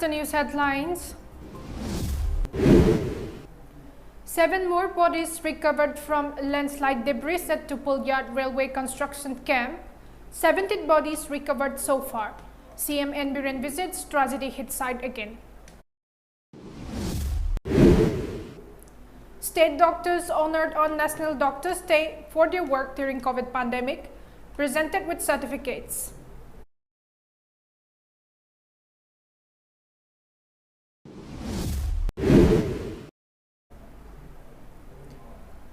the news headlines. 7 more bodies recovered from landslide debris at Tupul Yard Railway construction camp. 17 bodies recovered so far. CM N. Biren visits tragedy hit site again. State doctors honored on National Doctors' Day for their work during COVID pandemic, presented with certificates.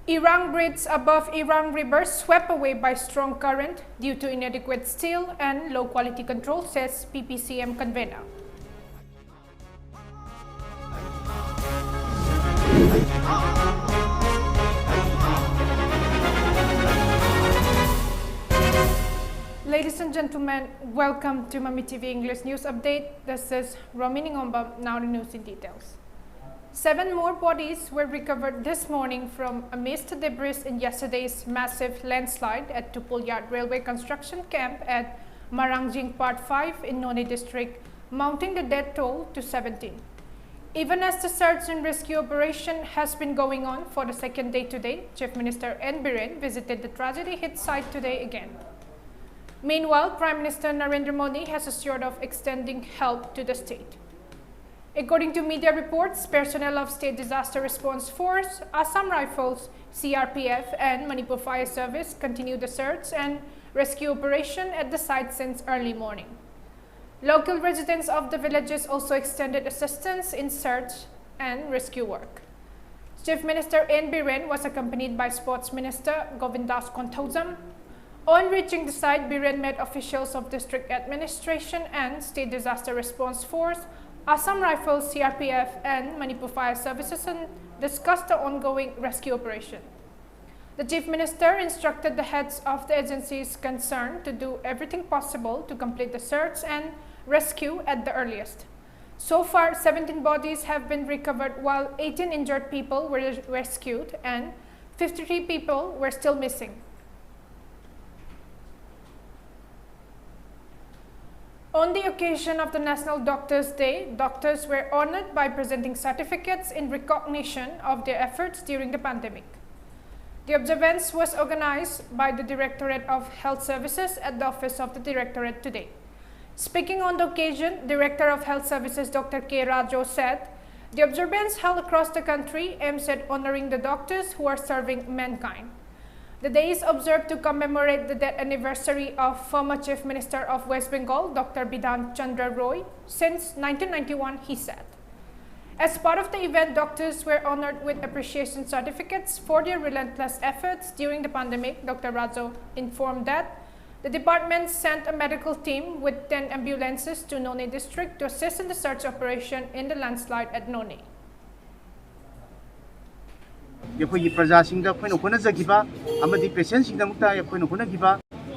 Irang Bridge above Irang River swept away by strong current due to inadequate steel and low quality control, says PPCM convener. Ladies and gentlemen, welcome to MAMI TV English News Update. This is ROMEE NINGOMBAM, now the news in details. 7 more bodies were recovered this morning from amidst debris in yesterday's massive landslide at Tupul Yard Railway construction camp at Marangjing Part 5 in Noney district, mounting the death toll to 17. Even as the search and rescue operation has been going on for the second day today, Chief Minister N. Biren visited the tragedy hit site today again. Meanwhile, Prime Minister Narendra Modi has assured of extending help to the state. According to media reports, personnel of State Disaster Response Force, Assam Rifles, CRPF and Manipur Fire Service continue the search and rescue operation at the site since early morning. Local residents of the villages also extended assistance in search and rescue work. Chief Minister N. Biren was accompanied by Sports Minister Govindas Konthaujam. On reaching the site, Biren met officials of district administration and State Disaster Response Force, Assam Rifles, CRPF and Manipur Fire Services and discussed the ongoing rescue operation. The Chief Minister instructed the heads of the agencies concerned to do everything possible to complete the search and rescue at the earliest. So far, 17 bodies have been recovered while 18 injured people were rescued and 53 people were still missing. On the occasion of the National Doctors' Day, doctors were honored by presenting certificates in recognition of their efforts during the pandemic. The observance was organized by the Directorate of Health Services at the Office of the Directorate today. Speaking on the occasion, Director of Health Services Dr. K. Rajo said, the observance held across the country aims at honoring the doctors who are serving mankind. The day is observed to commemorate the death anniversary of former Chief Minister of West Bengal, Dr. Bidhan Chandra Roy, since 1991, he said. As part of the event, doctors were honored with appreciation certificates for their relentless efforts during the pandemic. Dr. Rajo informed that the department sent a medical team with 10 ambulances to Noney district to assist in the search operation in the landslide at Noney. यकोई प्रजासिंग कोई होनजगिबा अमदि पेशेंटसिंगदमक्ता यकोई होनगिबा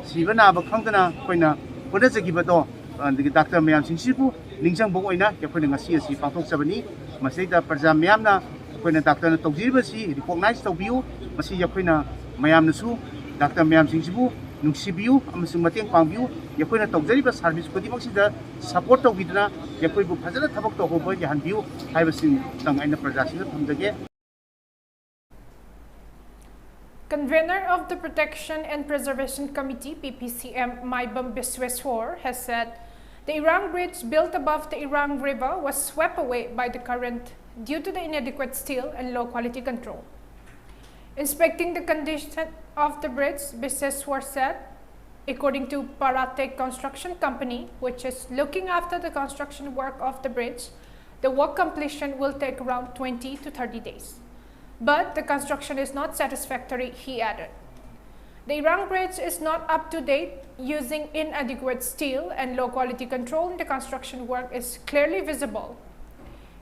सिबा नाबा खंगदना Koyna होनजगिबदो doctor मयामसिंगसिबु निंगजंगबो ओइना यकोई ngasi asi पांथोकजबनी मसैदा प्रजा मयामना Koyna डॉक्टरना तौजिरबसी recognise तौबियु मसी यकोइना मयामनसु doctor मयामसिंगसिबु नुंसिबियु अमसु मतेंग पांबियु यकोइना तौजरिबा service खुदिमक्सिदा support तौबिदना यकोइबु फजना थबक तौहोबो यहानबियु हाइबसिंग तंग आइना प्रजासिंग थमजगे. Convener of the Protection and Preservation Committee, PPCM Maibam Bisweswar, has said the Irang Bridge built above the Irang River was swept away by the current due to the inadequate steel and low quality control. Inspecting the condition of the bridge, Bisweswar said, according to Paratek Construction Company, which is looking after the construction work of the bridge, the work completion will take around 20 to 30 days. But the construction is not satisfactory, he added. The Irang Bridge is not up to date, using inadequate steel and low quality control in the construction work is clearly visible.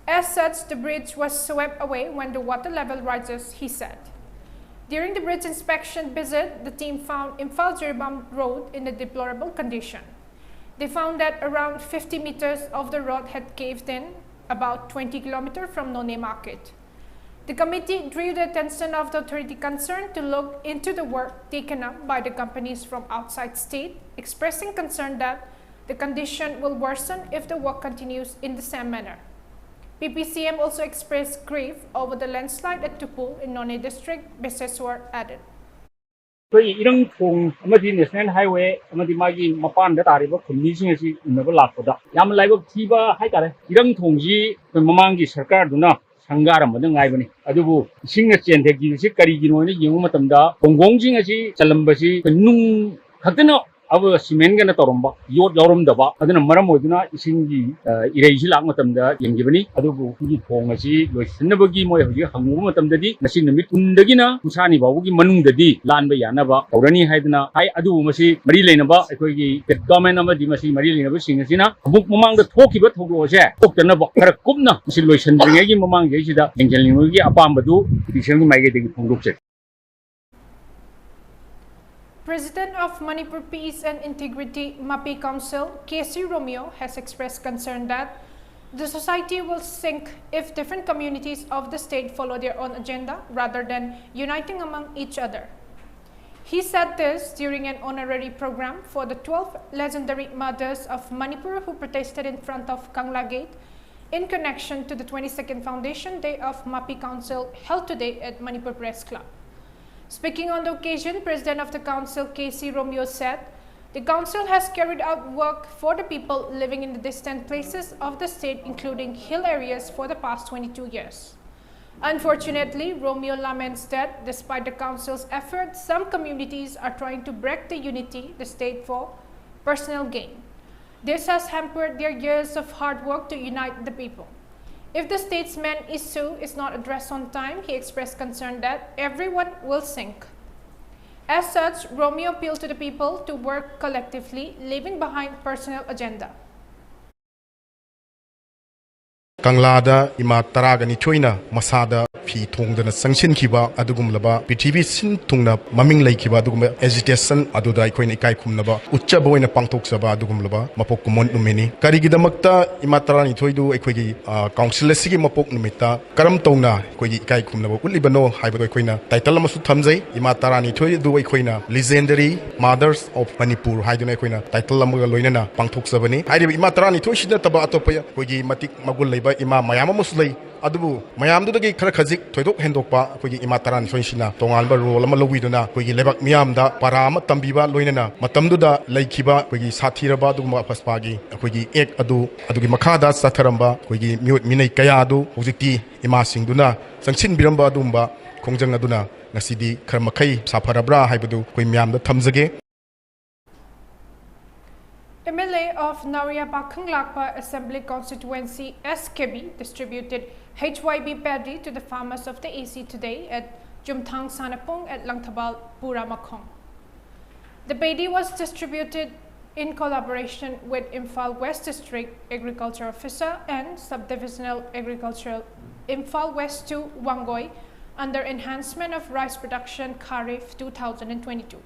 As such, the bridge was swept away when the water level rises, he said. During the bridge inspection visit, the team found Imphal-Jiribam Road in a deplorable condition. They found that around 50 meters of the road had caved in, about 20 kilometers from Noney Market. The committee drew the attention of the authority concerned to look into the work taken up by the companies from outside state, expressing concern that The condition will worsen if the work continues in the same manner. PPCM also expressed grief over the landslide at Tupul in Nonne district, Beseswar added. Irang Thong Amadi National Highway Amadi Magi Mapan the Tariba Commission never Lakoda. Yam Laibo Tiba Haikare, Irang Tongji, the Mamangi Sarkar Duna, Sangara Madang Ibani, Adubu, Sing a Chen, the Karigino, Yumatamda, Pongongjing Aji, Salambasi, Nung Katano. Our Simengana Toromba, Yod Lorum Daba, Adana Maramoduna, Singi, Irajil Amatamda, Yangibani, Adubu, Pongazi, Nabagi Moya, Hamumatam Dadi, Nasinamit Undagina, Usani Babugi Manung Dadi, Land Yanaba, Orani Haidana, I Adu Masi, Marilanaba, Equigi, the government of Dimasi, Marilina, Singasina, book among the Toki but Hogoja, Okanaba, Karakubna, Silvation, Ringing among Gajida, Angelini, Apambadu, Vision Magating Pungukse. President of Manipur Peace and Integrity MAPI Council, KC Romeo, has expressed concern that the society will sink if different communities of the state follow their own agenda rather than uniting among each other. He said this during an honorary program for the 12 legendary mothers of Manipur who protested in front of Kangla Gate in connection to the 22nd Foundation Day of MAPI Council held today at Manipur Press Club. Speaking on the occasion, President of the Council, KC Romeo, said, the Council has carried out work for the people living in the distant places of the state, including hill areas, for the past 22 years. Unfortunately, Romeo laments that, despite the Council's efforts, some communities are trying to break the unity, the state, for personal gain. This has hampered their years of hard work to unite the people. If the statesman issue is not addressed on time, he expressed concern that everyone will sink. As such, Romeo appealed to the people to work collectively, leaving behind personal agenda. Kanglada ima taragani choina masada phi thongdana sangshin khiba adugumlaba prithibi sin thungna maming laikhiba adugum agitation aduda ikhoina ikai khumnaba uchcha boina pangthok saba adugumlaba mapok kumon numeni karigidamakta ima tarani thoidu ikhoigi council asigi mapok numita karam tongna ikhoigi ikai khumnaba ulibano haibado ikhoina title amasu thamjai ima tarani thoidu ikhoina legendary mothers of Manipur haiduna ikhoina title amaga loinana pangthok sabani hairibi ima tarani thoisina taba atopaya ikhoigi matik magul leiba ima mayama muslei adubu mayam dudagi khara khajik thoidok hendokpa koigi ima taran soisina tongalba role ama lowiduna koigi lebak miyam da parama tambiba loinana matamduda leikhiba koigi sathiraba duguma paspagi koigi ek adugi makhada satharamba koigi miut minai kaya adu hojikti ima singduna sangsin biramba dumba khongjang aduna ngasidi kharmakhai safarabra haibadu koi miyam da thamjage. MLA of Naria Lakpa Assembly Constituency SKB distributed HYB paddy to the farmers of the AC today at Jumthang Sanapong at Langthabal, Puramakhong. The paddy was distributed in collaboration with Imphal West District Agriculture Officer and Subdivisional Agricultural Imphal West 2 Wangoy under Enhancement of Rice Production Kharif 2022.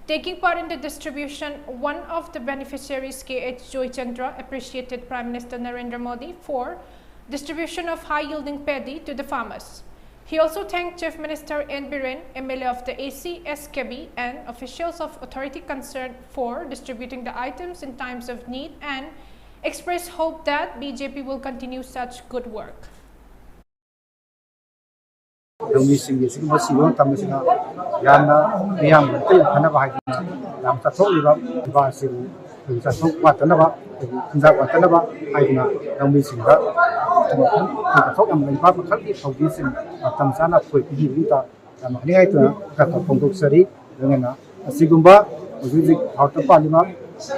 Taking part in the distribution, one of the beneficiaries, KH Joy Chandra, appreciated Prime Minister Narendra Modi for distribution of high-yielding paddy to the farmers. He also thanked Chief Minister N. Biren, MLA of the AC, SKB, and officials of authority concerned for distributing the items in times of need and expressed hope that BJP will continue such good work. ROMEE singi sigma siwon tamasina yana miyam te hanaba haidina yam sathok liba ba siru sathok watanaba kunja watanaba haidina ROMEE singa sathok am liba pakhalki phawdi sin tamsana khoi pi hinta amani haituna ka phongdok sari ngena asigumba ujik hauta palima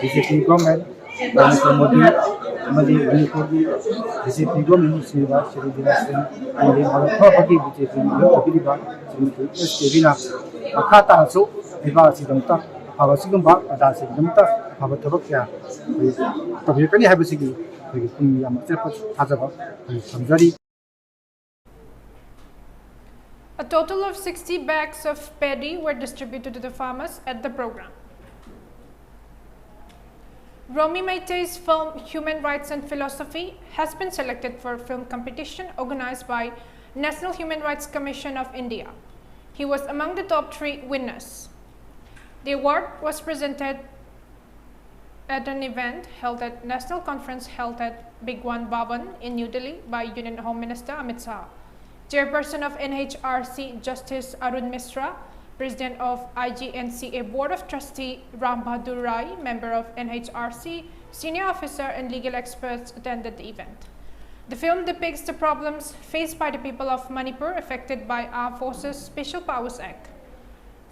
BJP government Narendra Modi Modi Manipuri BJP government siwa Shri Dinasin and the Bhagati BJP Biliba SKB na Akata so Iba Sidamta Avasigumba Adasigumta Avatabakya Tabikani Habisigi Hazaba Samjari. A total of 60 bags of paddy were distributed to the farmers at the program. ROMEE Meitei's film Human Rights and Philosophy has been selected for a film competition organized by National Human Rights Commission of India. He was among the top 3 winners. The award was presented at an event held at National Conference held at Bhagwan Bhavan in New Delhi by Union Home Minister Amit Shah. Chairperson of NHRC Justice Arun Misra, President of IGNCA Board of Trustee Ram Bahadur Rai, member of NHRC, senior officer and legal experts attended the event. The film depicts the problems faced by the people of Manipur affected by Armed Forces Special Powers Act.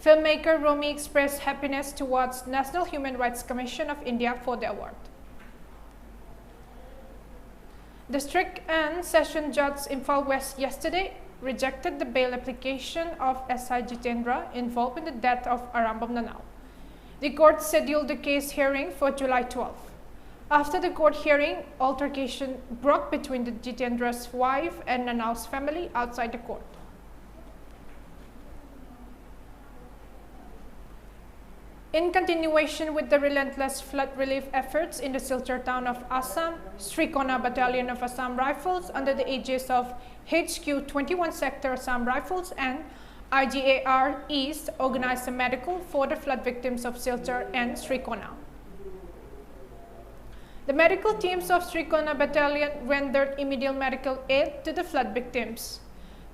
Filmmaker ROMEE expressed happiness towards National Human Rights Commission of India for the award. District and Session Judge Imphal West yesterday rejected the bail application of SI Jitendra involved in the death of Arambam Nanau. The court scheduled the case hearing for July 12. After the court hearing, altercation broke between the Jitendra's wife and Nanau's family outside the court. In continuation with the relentless flood relief efforts in the Silchar town of Assam, Srikona Battalion of Assam Rifles under the aegis of HQ 21 Sector Assam Rifles and IGAR East organized a medical for the flood victims of Silchar and Srikona. The medical teams of Srikona Battalion rendered immediate medical aid to the flood victims.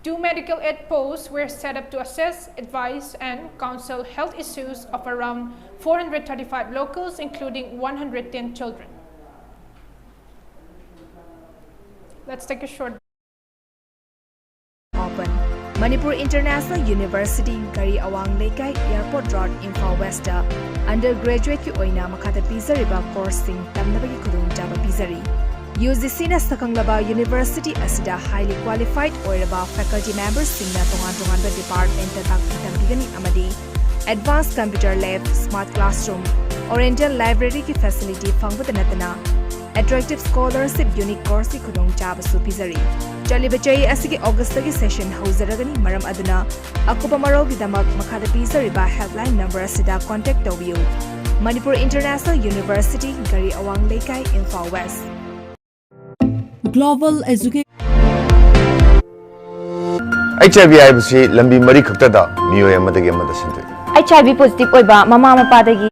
2 medical aid posts were set up to assess, advise, and counsel health issues of around 435 locals, including 110 children. Let's take a short. Open. Manipur International University Gari Awang Lekai Airport Road Imphal West undergraduate ki oina makhata pizariba course sing tamnabagi khudung jaba pizari. UGC na sakanglaba University asida highly qualified oiraba faculty members singna tongan department ta takitambigani amadi advanced computer lab, smart classroom, oriental library ki facility fangbuta natana attractive scholarship unique course ki khudung jaba su pizari. Chaliba chai asigi August gi session hauseragani maram aduna akuba maro gi damak makhada pizariba helpline number asida contact tawbiu. Manipur International University Gari Awang Lekai Imphal West. Global Education HIV IBC lambi mari khaktada miyoy amadagi amada sindoi HIV positive oiba mama mapadagi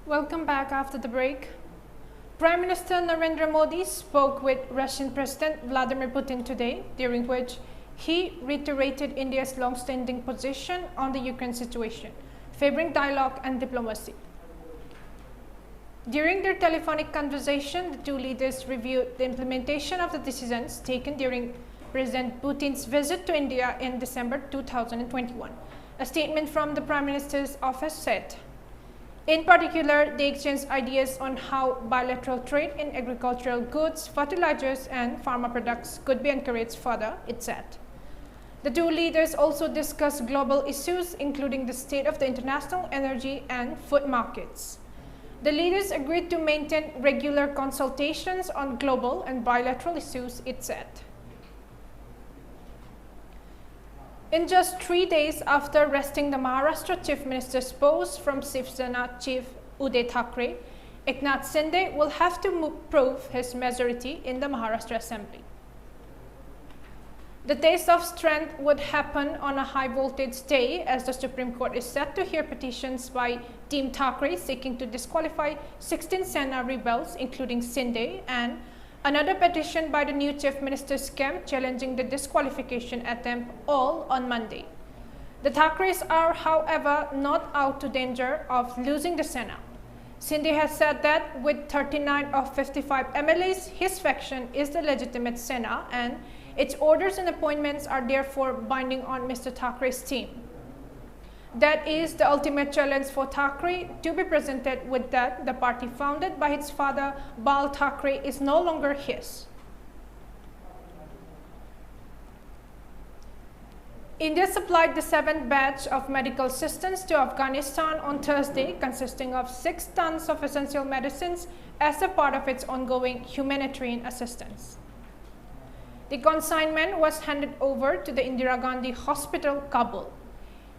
Welcome back after the break. Prime Minister Narendra Modi spoke with Russian President Vladimir Putin today, during which he reiterated India's long-standing position on the Ukraine situation, favoring dialogue and diplomacy. During their telephonic conversation, the two leaders reviewed the implementation of the decisions taken during President Putin's visit to India in December 2021. A statement from the Prime Minister's office said, in particular, they exchanged ideas on how bilateral trade in agricultural goods, fertilizers, and pharma products could be encouraged further, it said. The two leaders also discussed global issues, including the state of the international energy and food markets. The leaders agreed to maintain regular consultations on global and bilateral issues, it said. In just 3 days after wresting the Maharashtra Chief Minister's post from Shiv Sena Chief Uday Thackeray, Eknath Shinde will have to prove his majority in the Maharashtra Assembly. The test of strength would happen on a high-voltage day, as the Supreme Court is set to hear petitions by Team Thackeray seeking to disqualify 16 Sena rebels, including Shinde, and another petition by the new Chief Minister's camp challenging the disqualification attempt, all on Monday. The Thackerays are, however, not out to danger of losing the Sena. Shinde has said that with 39 of 55 MLAs, his faction is the legitimate Sena, and its orders and appointments are therefore binding on Mr. Thackeray's team. That is the ultimate challenge for Thackeray, to be presented with that the party founded by his father, Bal Thackeray, is no longer his. India supplied the 7th batch of medical assistance to Afghanistan on Thursday, consisting of 6 tons of essential medicines as a part of its ongoing humanitarian assistance. The consignment was handed over to the Indira Gandhi Hospital, Kabul.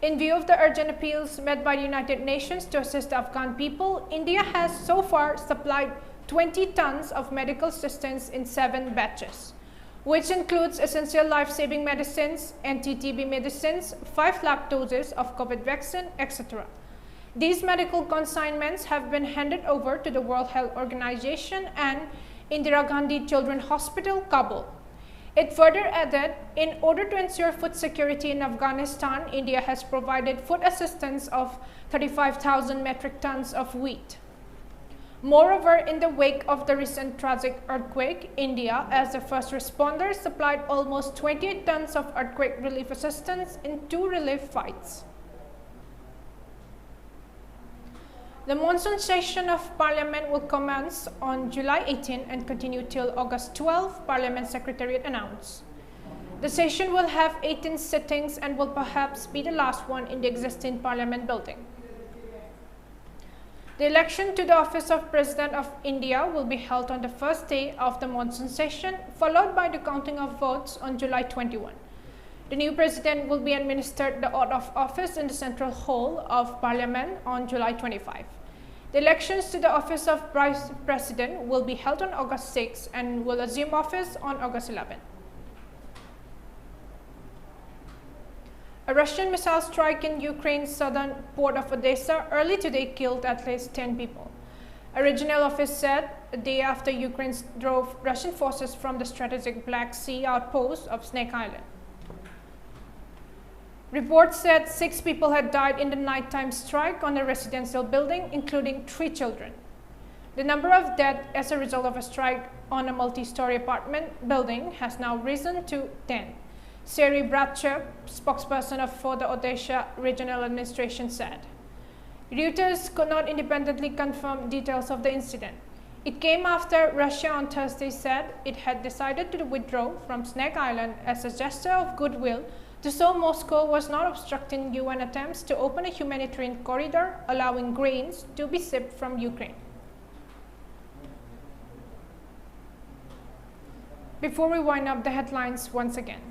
In view of the urgent appeals made by the United Nations to assist the Afghan people, India has so far supplied 20 tons of medical assistance in 7 batches, which includes essential life-saving medicines, anti-TB medicines, 5 lakh doses of COVID vaccine, etc. These medical consignments have been handed over to the World Health Organization and Indira Gandhi Children's Hospital, Kabul. It further added, in order to ensure food security in Afghanistan, India has provided food assistance of 35,000 metric tons of wheat. Moreover, in the wake of the recent tragic earthquake, India, as the first responder, supplied almost 28 tons of earthquake relief assistance in 2 relief flights. The monsoon session of Parliament will commence on July 18 and continue till August 12, Parliament Secretariat announced. The session will have 18 sittings and will perhaps be the last one in the existing Parliament building. The election to the office of President of India will be held on the first day of the monsoon session, followed by the counting of votes on July 21. The new president will be administered the oath of office in the Central Hall of Parliament on July 25. The elections to the office of Vice President will be held on August 6 and will assume office on August 11. A Russian missile strike in Ukraine's southern port of Odessa early today killed at least 10 people. A regional office said a day after Ukraine drove Russian forces from the strategic Black Sea outpost of Snake Island. Reports said 6 people had died in the nighttime strike on a residential building, including 3 children. The number of deaths as a result of a strike on a multi-story apartment building has now risen to 10. Seri Bratchev, spokesperson for the Odessa Regional Administration, said. Reuters could not independently confirm details of the incident. It came after Russia on Thursday said it had decided to withdraw from Snake Island as a gesture of goodwill to show Moscow was not obstructing UN attempts to open a humanitarian corridor allowing grains to be shipped from Ukraine. Before we wind up the headlines once again.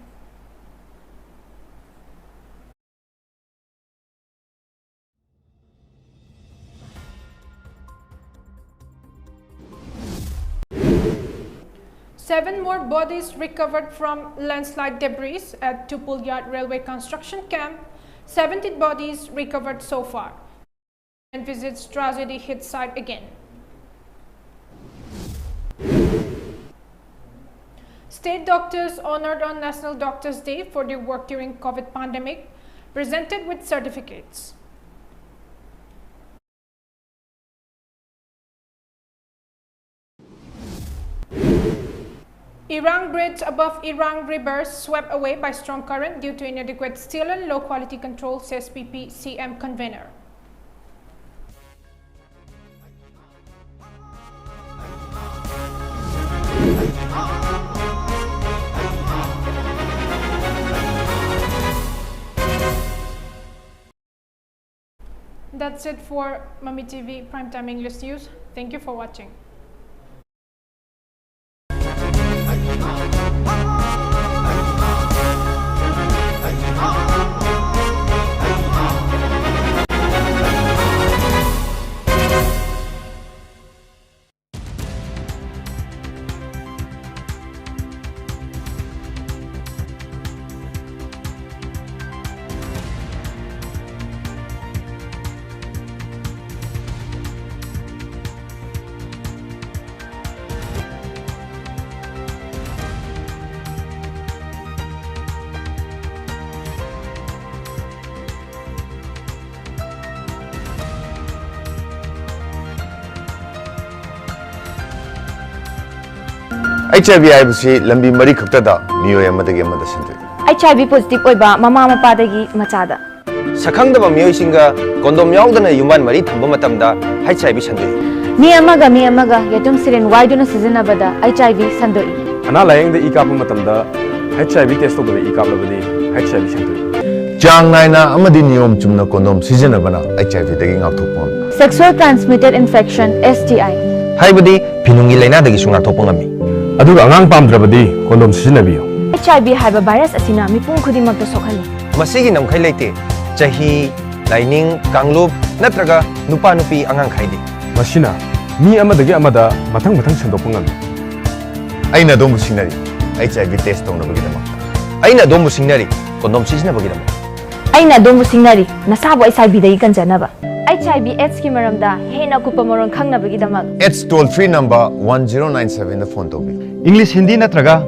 Seven more bodies recovered from landslide debris at Tupul Yard Railway Construction Camp. 70 bodies recovered so far. And visits tragedy hit site again. State doctors honored on National Doctors' Day for their work during COVID pandemic, presented with certificates. Irang Bridge above Irang River swept away by strong current due to inadequate steel and low quality control, says PPCM convener. That's it for MAMI TV Primetime English News. Thank you for watching. HIV 하이브시 람비 머리 극다다 미오의 아마다게 아마다 신도이 HIV positive oiba mama mapadagi machada sakangdaba miyoi kondom yaudana yuman mari thamba matamda HIV sandoi mi amaga yatum siren waiduna sizinabada HIV sandoi ana layeng da ikap matamda HIV test to da ikap labadi HIV sandoi chang naina amadi niyom chumna kondom season bana HIV dagi ngakthopon sexual transmitted infection STI haibadi pinungi laina dagi sunga thopongami aduga angang pamdrabadi kondom sizinabiyo HIV haiba virus asina mipung khudimagta sokhali masigi namkhai leite chahi laining kanglup natraga nupa nupi angang khaidi masina mi amadagi amada mathang sandopangam aina dombu singnari HIV test tongna bagidama aina dombu singnari kondom sizina bagidama aina domu singnari nasabu HIV dai kanjanaba HIV AIDS ki maramda hena kupamoron khangnabagi damak AIDS toll free number 1097 da phone tobi English Hindi natraga